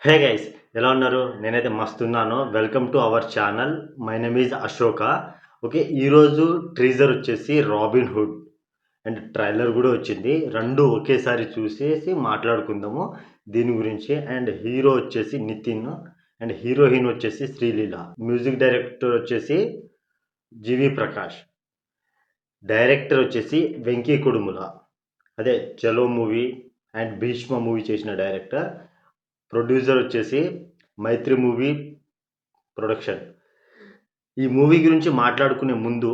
Hey guys, ఎలా ఉన్నారు? నేనైతే మస్తున్నాను. Welcome to our channel. My name is Ashoka. Okay, ఈరోజు ట్రీజర్ వచ్చేసి రాబిన్ హుడ్ అండ్ ట్రైలర్ కూడా వచ్చింది. రెండు ఒకేసారి చూసేసి మాట్లాడుకుందాము దీని గురించి. అండ్ హీరో వచ్చేసి నితిన్ అండ్ హీరోయిన్ వచ్చేసి శ్రీలీల. మ్యూజిక్ డైరెక్టర్ వచ్చేసి జీవి ప్రకాష్. డైరెక్టర్ వచ్చేసి వెంకీ కుడుముల. అదే చలో మూవీ అండ్ భీష్మ మూవీ చేసిన డైరెక్టర్. ప్రొడ్యూసర్ వచ్చేసి మైత్రి మూవీ ప్రొడక్షన్. ఈ మూవీ గురించి మాట్లాడుకునే ముందు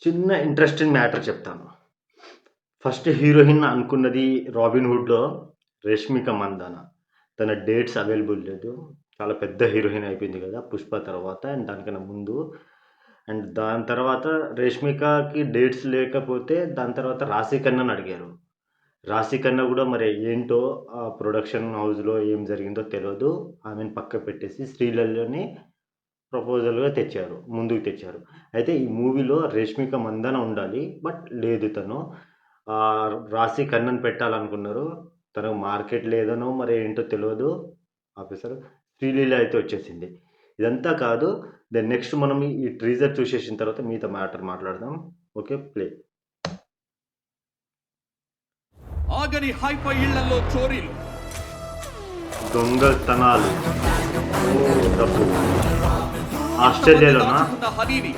చిన్న ఇంట్రెస్టింగ్ మ్యాటర్ చెప్తాను. ఫస్ట్ హీరోయిన్ అనుకున్నది రాబిన్ హుడ్లో రష్మిక మందాన. తన డేట్స్ అవైలబుల్ లేదు. చాలా పెద్ద హీరోయిన్ అయిపోయింది కదా పుష్ప తర్వాత అండ్ దానికన్నా ముందు. అండ్ దాని తర్వాత రష్మికకి డేట్స్ లేకపోతే దాని తర్వాత రాశి ఖన్నాని అడిగారు. రాశి ఖన్నా కూడా మరి ఏంటో ఆ ప్రొడక్షన్ హౌస్లో ఏం జరిగిందో తెలియదు. ఆమెను పక్క పెట్టేసి శ్రీలీలని ప్రపోజల్గా తెచ్చారు, ముందుకు తెచ్చారు. అయితే ఈ మూవీలో రష్మిక మందన ఉండాలి, బట్ లేదు. తను రాశి ఖన్నాని పెట్టాలనుకున్నారు. తనకు మార్కెట్ లేదనో మరి ఏంటో తెలియదు. ఆఫీసర్ శ్రీలీల అయితే వచ్చేసింది. ఇదంతా కాదు, దెన్ నెక్స్ట్ మనం ఈ ట్రీజర్ చూసేసిన తర్వాత మిగతా మ్యాటర్ మాట్లాడదాం. Okay, play. ఆగని హైఫై ఇళ్లలో చోరీలు, దొంగతనాలు, డబ్బు. ఆస్ట్రేలియాలోనా? హనీని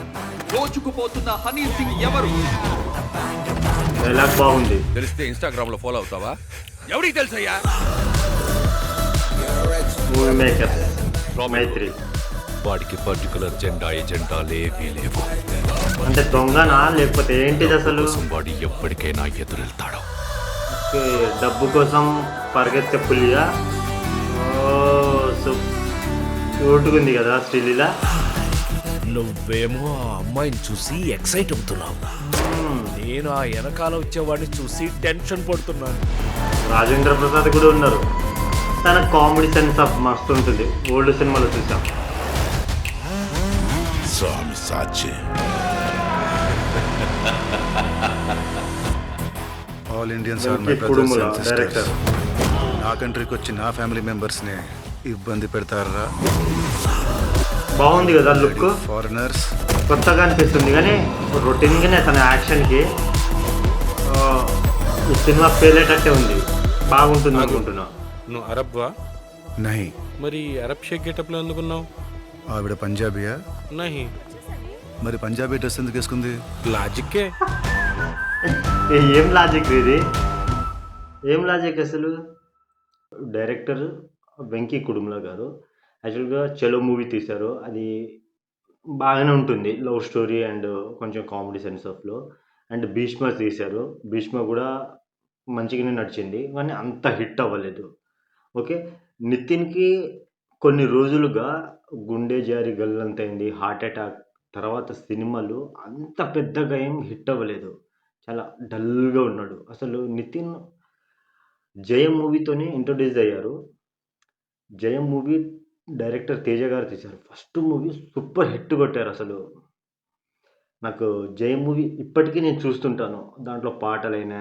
దోచుకుపోతున్న హనీ సింగ్ ఎవరు? డైలాగ్ బాగుంది. తెలిస్తే ఇన్స్టాగ్రామ్ లో ఫాలో అవుతావా? ఎవరికి తెలుసయ్యా? మూవీ మేకర్ మైత్రి. వాడికి పర్టికులర్ ఎజెండాలేవీ లేవు. అంటే దొంగనా లేకపోతే ఏంటిది అసలు? వాడు ఎప్పటికైనా ఎదురెళ్తాడు. డబ్బు కోసం పరిగెత్తే పులియా? క్యూట్గా ఉంది కదా శ్రీలీల. నువ్వేమో ఆ అమ్మాయిని చూసి ఎక్సైట్ అవుతున్నావు, నేను ఆ వెనకాల వచ్చేవాడిని చూసి టెన్షన్ పడుతున్నాను. రాజేంద్ర ప్రసాద్ కూడా ఉన్నారు. తన కామెడీ సెన్స్ ఆఫ్ మస్తు ఉంటుంది. ఓల్డ్ సినిమాలో చూసాం. స్వామి సాచి. All Indians director. నా కంట్రీకి వచ్చి నా ఫ్యామిలీ మెంబర్స్ని ఇబ్బంది పెడతారా? బాగుంది కదా లుక్. ఫారినర్స్ కొత్తగా అనిపిస్తుంది కానీ రొటీన్గానే తన యాక్షన్కి ఈ సినిమా పేలేటట్టే ఉంది. బాగుంటుంది అనుకుంటున్నా. నువ్వు అరబ్వా? నహి. మరి అరబ్ షేక్ గెటప్లో ఎందుకున్నావు? ఆవిడ పంజాబీయా? నహి. మరి పంజాబీ డ్రెస్ ఎందుకు వేసుకుంది? లాజిక్కే. ఏం లాజిక్ ఇది? ఏం లాజిక్ అసలు? డైరెక్టర్ వెంకీ కుడుముల గారు యాక్చువల్గా చలో మూవీ తీశారు. అది బాగానే ఉంటుంది, లవ్ స్టోరీ అండ్ కొంచెం కామెడీ సెన్స్ ఆఫ్లో. అండ్ భీష్మ తీశారు. భీష్మ కూడా మంచిగానే నడిచింది కానీ అంత హిట్ అవ్వలేదు. ఓకే, నితిన్కి కొన్ని రోజులుగా గుండె జారి గల్లంతైంది, హార్ట్ అటాక్ తర్వాత సినిమాలు అంత పెద్దగా ఏం హిట్ అవ్వలేదు. చాలా డల్గా ఉన్నాడు. అసలు నితిన్ జయం మూవీతోనే ఇంట్రొడ్యూస్ అయ్యారు. జయం మూవీ డైరెక్టర్ తేజ గారు తీశారు. ఫస్ట్ మూవీ సూపర్ హిట్ కొట్టారు. అసలు నాకు జయం మూవీ ఇప్పటికీ నేను చూస్తుంటాను. దాంట్లో పాటలైనా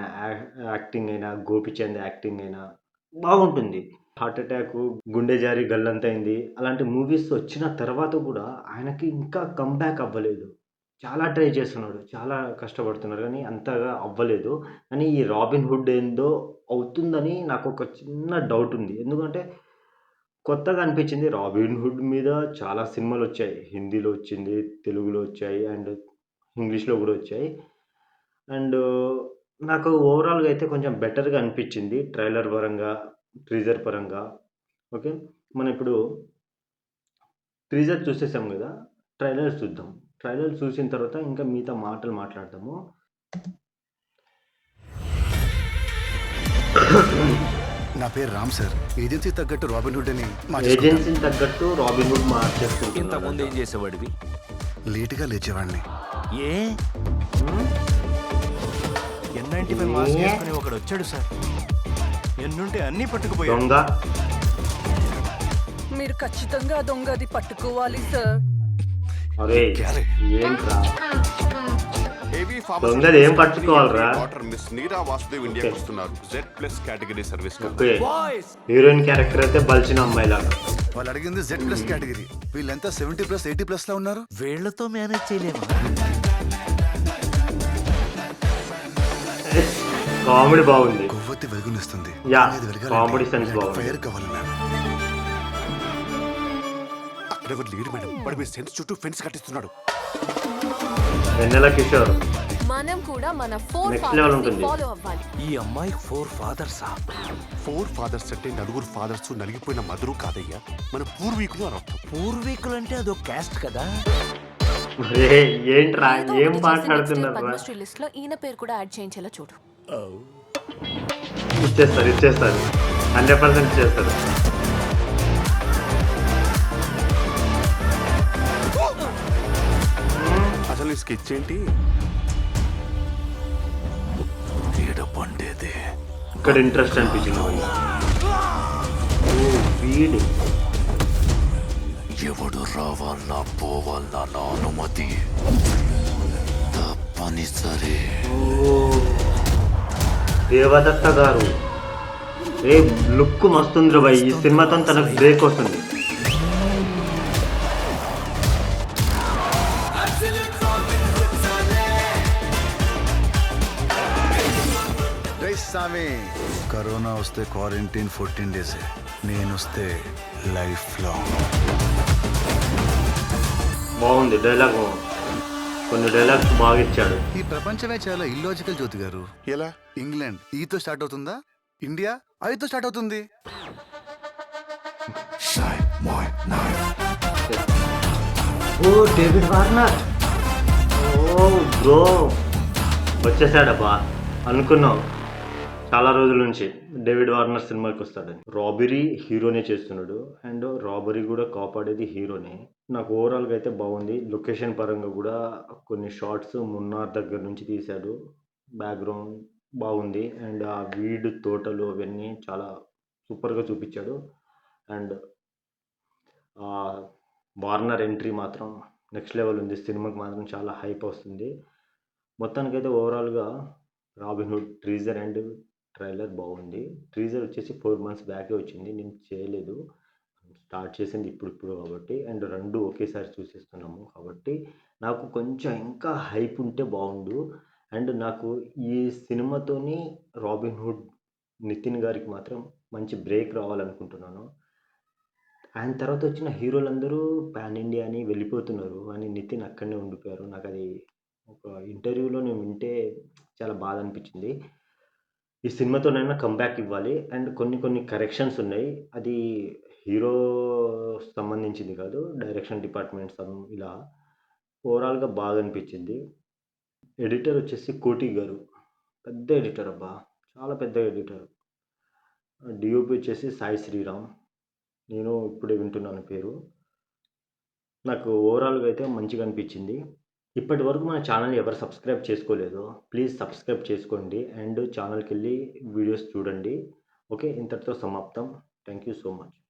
యాక్టింగ్ అయినా, గోపిచంద్ యాక్టింగ్ అయినా బాగుంటుంది. హార్ట్ అటాక్, గుండె జారి గల్లంతైంది అలాంటి మూవీస్ వచ్చిన తర్వాత కూడా ఆయనకి ఇంకా కంబ్యాక్ అవ్వలేదు. చాలా ట్రై చేస్తున్నాడు, చాలా కష్టపడుతున్నారు కానీ అంతగా అవ్వలేదు. కానీ ఈ రాబిన్ హుడ్ ఏందో అవుతుందని నాకు ఒక చిన్న డౌట్ ఉంది. ఎందుకంటే కొత్తగా అనిపించింది. రాబిన్ హుడ్ మీద చాలా సినిమాలు వచ్చాయి. హిందీలో వచ్చింది, తెలుగులో వచ్చాయి అండ్ ఇంగ్లీష్లో కూడా వచ్చాయి. అండ్ నాకు ఓవరాల్గా అయితే కొంచెం బెటర్గా అనిపించింది ట్రైలర్ పరంగా, ట్రీజర్ పరంగా. ఓకే, మనం ఇప్పుడు ట్రీజర్ చూసేసాం కదా, ట్రైలర్ చూద్దాం. ట్రైలర్ చూసిన తర్వాత ఇంకా మిగతా మాటలు మాట్లాడదాము. నా పేరు రామ్ సార్. ఏజెన్సీ తగ్గట్టు రాబిన్ హుడ్ అని ఏజెన్సీని తగ్గట్టు రాబిన్ హుడ్ ఇంతకుముందు మార్చేసుకుంటున్నాడు. ఏం చేసేవాడివి? లేటుగా లేచేవాడిని. ఏ N95 మాస్క్ వేసుకుని ఒకడు వచ్చాడు సార్. ఎన్నుంటే అన్నీ పట్టుకుపోయాడు. దొంగ. మీరు ఖచ్చితంగా దొంగది పట్టుకోవాలి సార్. అరే ఏంట్రా? ఏవి దొంగది ఏం పట్టుకోవాలిరా? డాక్టర్ మిస్ నీరా వాసుదేవ్ ఇండియాకి వస్తున్నారు Z+ కేటగిరీ సర్వీస్ గా. ఓకే, హీరోయిన్ క్యారెక్టర్ అయితే బలిచిన అమ్మాయిలాగా. వాళ్ళు అడిగింది Z+ కేటగిరీ. వీళ్ళంతా 70+, 80+ లా ఉన్నారు. వీళ్లతో మేనేజ్ చేయలేము. కామెడీ బాగుంది. కొవ్వొత్తి వెలుగునిస్తుంది. యా, అనేది వెలగాలంటే కామెడీ సెన్స్ బాగుంది. ఫైర్ కావాలి మేడం. అక్కడెవరు లేడు మేడం, వాడు మీ సెన్స్ చుట్టూ ఫెన్స్ కట్టిస్తున్నాడు. వెన్నెల కిషోర్ మనం కూడా మన 4 Next level ఫాదర్స్ ఉంటుంది. ఫాలో అవ్వాలి. ఈ అమ్మాయికి 4 ఫాదర్సా? 4 ఫాదర్స్ అంటే నలుగురు ఫాదర్స్ నలిగిపోయిన మదరు కాదయ్యా, మన పూర్వీకులు అని అర్థం. పూర్వీకులంటే అదో క్యాస్ట్ కదా. ఏంట్రా ఏదో ఏం ఒకటి చేసి next మాట్లాడుతున్నారు? పద్మశ్రీ లిస్ట్ లో ఈయన పేరు కూడా యాడ్ చేయించేలా చూడు. ఇచ్చేస్తారు 100% ఇచ్చేస్తారు. అసలు నీ స్కెచ్ ఏంటి? పండేదే ఇక్కడ ఇంట్రెస్ట్ అనిపించింది. ఓ, వీడు ఎవడు రావాలన్నా పోవాలన్నా నా అనుమతి తప్పనిసరి. ఓ, దేవదత్త గారు. ఏ లుక్ మస్తుంది బాయ్. ఈ సినిమాతో తనకు బ్రేక్ వస్తుంది. జై సామి. కరోనా వస్తే క్వారంటైన్ 14 days. నేను వస్తే లైఫ్ లాంగ్. బాగుంది డైలాగ్. కొన్ని డైలాగ్స్ బాగా ఇచ్చాడు. ఈ ప్రపంచమే చాలా ఇల్లాజికల్ జ్యోతి గారు. ఎలా? ఇంగ్లాండ్ ఈతో స్టార్ట్ అవుతుందా? ఇండియా ఐతో స్టార్ట్ అవుతుంది. ఓ, డేవిడ్ వార్నర్. ఓ బ్రో, వచ్చేసాడబ్బా. అనుకున్నాం చాలా రోజుల నుంచి డేవిడ్ వార్నర్ సినిమాకి వస్తాడని. రాబరీ హీరోనే చేస్తున్నాడు, అండ్ రాబరీ కూడా కాపాడేది హీరోనే. నాకు ఓవరాల్గా అయితే బాగుంది. లొకేషన్ పరంగా కూడా కొన్ని షార్ట్స్ మున్నార్ దగ్గర నుంచి తీశాడు. బ్యాక్గ్రౌండ్ బాగుంది, అండ్ ఆ వీడు తోటలు అవన్నీ చాలా సూపర్గా చూపించాడు. అండ్ వార్నర్ ఎంట్రీ మాత్రం నెక్స్ట్ లెవెల్ ఉంది. సినిమాకి మాత్రం చాలా హైప్ వస్తుంది. మొత్తానికైతే ఓవరాల్గా రాబిన్హుడ్ టీజర్ అండ్ ట్రైలర్ బాగుంది. టీజర్ వచ్చేసి 4 months బ్యాకే వచ్చింది. నేను చేయలేదు, స్టార్ట్ చేసింది ఇప్పుడు కాబట్టి, అండ్ రెండు ఒకేసారి చూసేస్తున్నాము కాబట్టి నాకు కొంచెం ఇంకా హైప్ ఉంటే బాగుండు. అండ్ నాకు ఈ సినిమాతోని రాబిన్హుడ్ నితిన్ గారికి మాత్రం మంచి బ్రేక్ రావాలనుకుంటున్నాను. ఆయన తర్వాత వచ్చిన హీరోలందరూ పాన్ ఇండియా అని వెళ్ళిపోతున్నారు, అని నితిన్ అక్కడనే ఉండిపోయారు. నాకు అది ఒక ఇంటర్వ్యూలో నేను వింటే చాలా బాధ అనిపించింది. ఈ సినిమాతోనైనా కంబ్యాక్ ఇవ్వాలి. అండ్ కొన్ని కరెక్షన్స్ ఉన్నాయి. అది హీరో సంబంధించింది కాదు, డైరెక్షన్ డిపార్ట్మెంట్ ఇలా ఓవరాల్గా బాగా అనిపించింది. ఎడిటర్ వచ్చేసి కోటి గారు, పెద్ద ఎడిటర్ అబ్బా, చాలా పెద్ద ఎడిటర్. డిఓపి వచ్చేసి సాయి శ్రీరామ్. నేను ఇప్పుడే వింటున్నాను పేరు. నాకు ఓవరాల్గా అయితే మంచిగా అనిపించింది. ఇప్పటి వరకు మన ఛానల్ ఎవరు సబ్స్క్రైబ్ చేసుకోలేదో ప్లీజ్ సబ్స్క్రైబ్ చేసుకోండి, అండ్ ఛానల్కి వెళ్ళి వీడియోస్ చూడండి. ఓకే, ఇంతటితో సమాప్తం. Thank you so much.